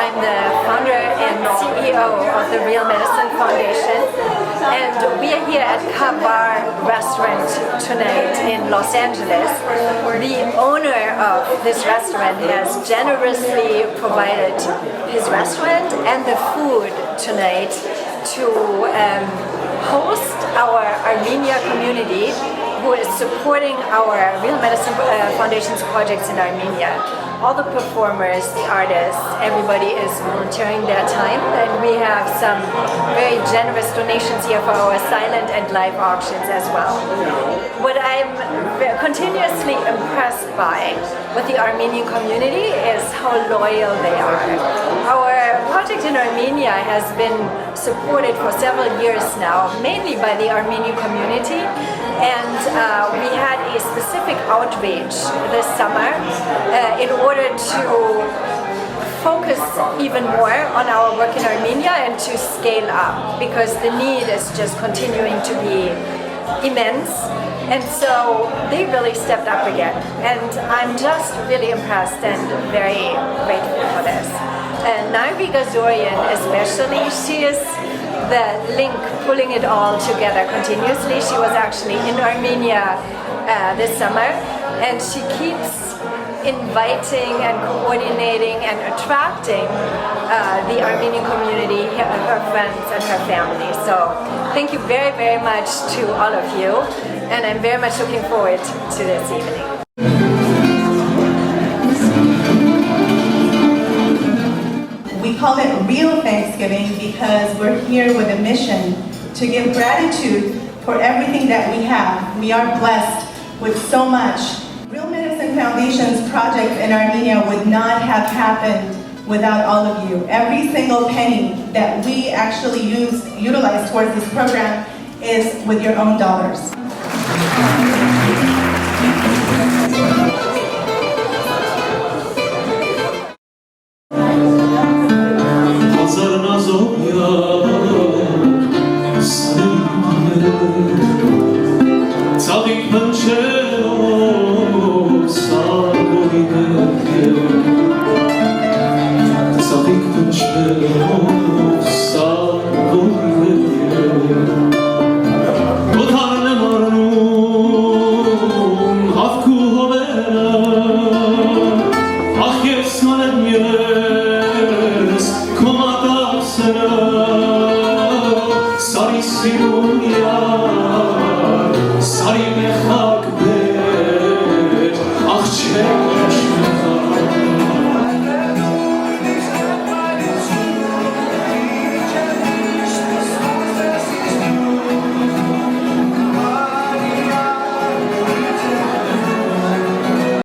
I'm the founder and CEO of the Real Medicine Foundation, and we are here at Kabar Restaurant tonight in Los Angeles. The owner of this restaurant has generously provided his restaurant and the food tonight to host our Armenia community who is supporting our Real Medicine Foundation's projects in Armenia. All the performers, the artists, everybody is volunteering their time, and we have some very generous donations here for our silent and live auctions as well. What I'm continuously impressed by with the Armenian community is how loyal they are. Our project in Armenia has been supported for several years now, mainly by the Armenian community, and we had a specific outreach this summer in order to focus even more on our work in Armenia and to scale up, because the need is just continuing to be immense, and so they really stepped up again, and I'm just really impressed and very grateful for this. And Narvi Gazorian especially, she is the link pulling it all together continuously. She was actually in Armenia this summer, and she keeps inviting and coordinating and attracting the Armenian community, her friends and her family. So thank you very, very much to all of you, and I'm very much looking forward to this evening. We call it Real Thanksgiving because we're here with a mission to give gratitude for everything that we have. We are blessed with so much. Real Medicine Foundation's project in Armenia would not have happened without all of you. Every single penny that we actually utilize towards this program is with your own dollars.